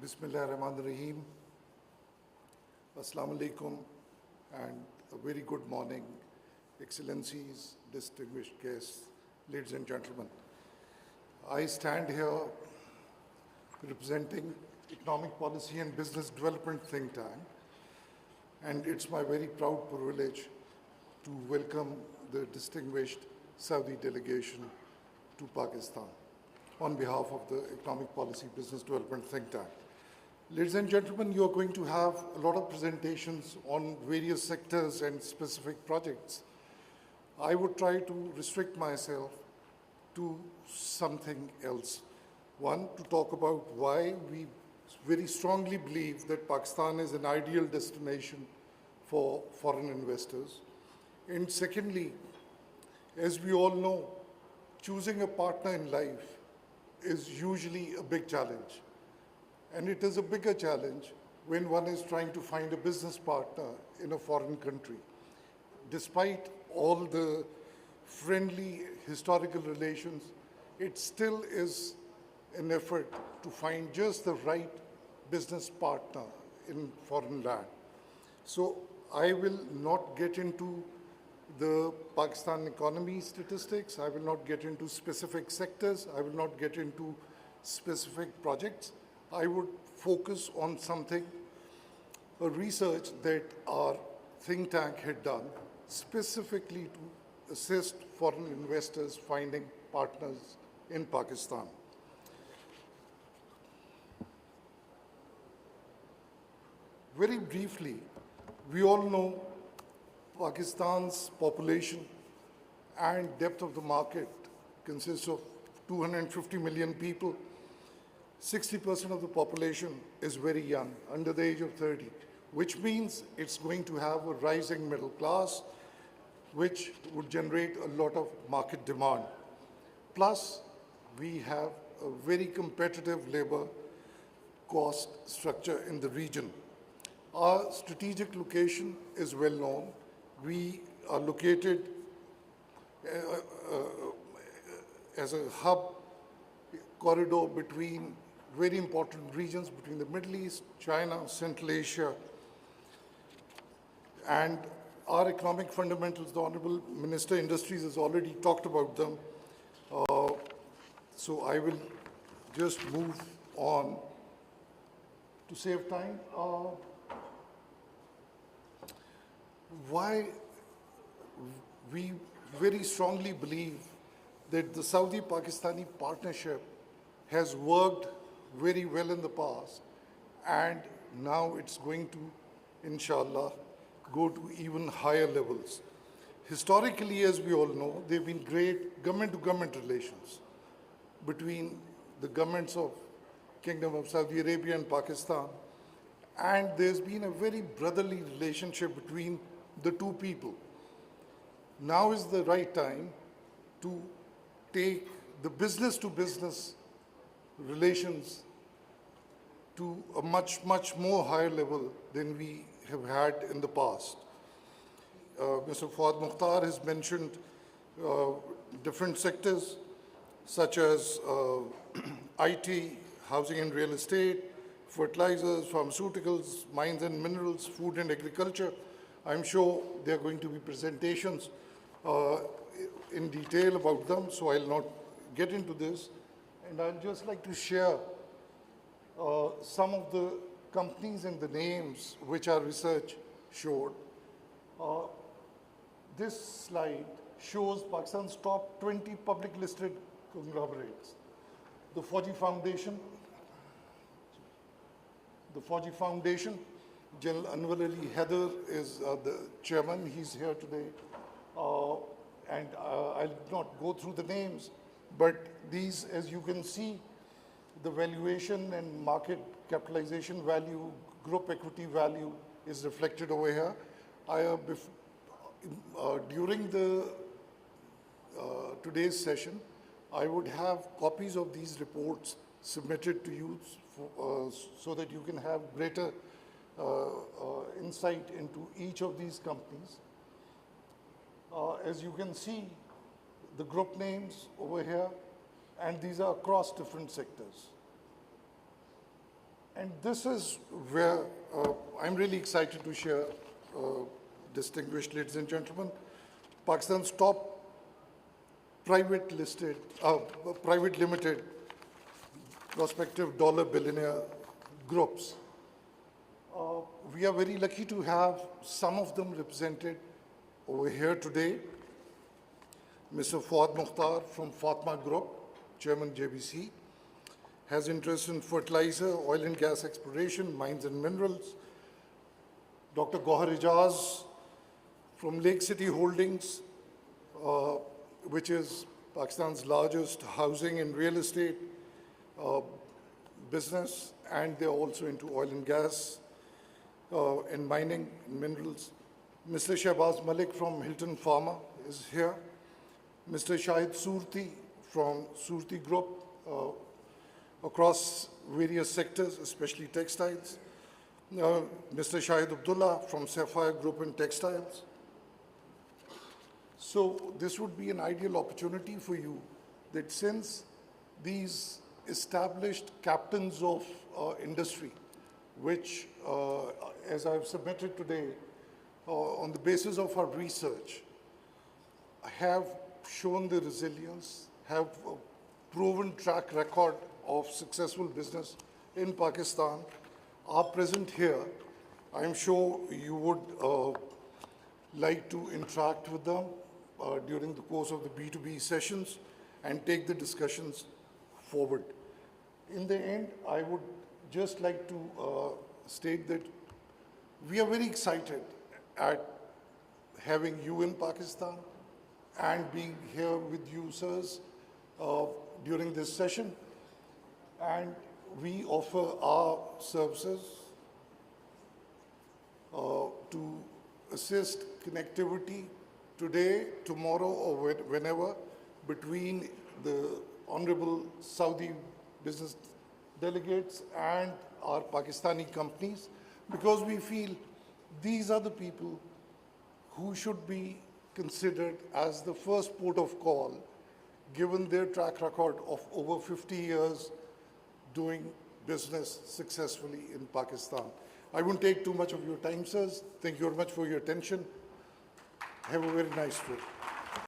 Bismillahirrahmanirrahim. Assalamu alaikum and a very good morning, Excellencies, distinguished guests, ladies and gentlemen. I stand here representing Economic Policy and Business Development think tank, and it's my very proud privilege to welcome the distinguished Saudi delegation to Pakistan on behalf of the Economic Policy Business Development think tank. Ladies and gentlemen, you are going to have a lot of presentations on various sectors and specific projects. I would try to restrict myself to something else. One, to talk about why we very strongly believe that Pakistan is an ideal destination for foreign investors. And secondly, as we all know, choosing a partner in life is usually a big challenge. And it is a bigger challenge when one is trying to find a business partner in a foreign country. Despite all the friendly historical relations, it still is an effort to find just the right business partner in foreign land. So I will not get into the Pakistan economy statistics. I will not get into specific sectors. I will not get into specific projects. I would focus on something, a research that our think tank had done specifically to assist foreign investors finding partners in Pakistan. Very briefly, we all know Pakistan's population and depth of the market consists of 250 million people. 60% of the population is very young, under the age of 30, which means it's going to have a rising middle class, which would generate a lot of market demand. Plus, we have a very competitive labor cost structure in the region. Our strategic location is well known. We are located as a hub corridor between very important regions between the Middle East, China, Central Asia, and our economic fundamentals. The Honorable Minister Industries has already talked about them. So I will just move on to save time. Why we very strongly believe that the Saudi-Pakistani partnership has worked very well in the past, and now it's going to, inshallah, go to even higher levels. Historically, as we all know, there have been great government-to-government relations between the governments of Kingdom of Saudi Arabia and Pakistan, and there's been a very brotherly relationship between the two people. Now is the right time to take the business-to-business relations to a much more higher level than we have had in the past. Mr. Fuad Mukhtar has mentioned different sectors such as IT, housing and real estate, fertilizers, pharmaceuticals, mines and minerals, food and agriculture. I'm sure there are going to be presentations in detail about them, so I'll not get into this. And I'd just like to share some of the companies and the names which our research showed. This slide shows Pakistan's top 20 public listed conglomerates. The Fauji Foundation, General Anwar Ali Haider is the chairman. He's here today. And I'll not go through the names, but these, as you can see, the valuation and market capitalization value, group equity value is reflected over here. During the today's session, I would have copies of these reports submitted to you so that you can have greater insight into each of these companies. As you can see, the group names over here, and these are across different sectors. And this is where I'm really excited to share, distinguished ladies and gentlemen, Pakistan's top private limited prospective dollar billionaire groups. We are very lucky to have some of them represented over here today. Mr. Fuad Mukhtar from Fatma Group, Chairman JBC, has interest in fertilizer, oil and gas exploration, mines and minerals. Dr. Gohar Ejaz from Lake City Holdings, which is Pakistan's largest housing and real estate business, and they're also into oil and gas and mining and minerals. Mr. Shahbaz Malik from Hilton Pharma is here. Mr. Shahid Surti from Surti Group, across various sectors, especially textiles. Mr. Shahid Abdullah from Sapphire Group and Textiles. So this would be an ideal opportunity for you that since these established captains of industry, which, as I've submitted today, on the basis of our research, have shown the resilience, have a proven track record of successful business in Pakistan, are present here. I'm sure you would like to interact with them during the course of the B2B sessions and take the discussions forward. In the end, I would just like to state that we are very excited at having you in Pakistan and being here with you, sirs, during this session. And we offer our services to assist connectivity today, tomorrow, or whenever between the Honorable Saudi business delegates and our Pakistani companies, because we feel these are the people who should be considered as the first port of call, given their track record of over 50 years doing business successfully in Pakistan. I won't take too much of your time, sirs. Thank you very much for your attention. Have a very nice trip.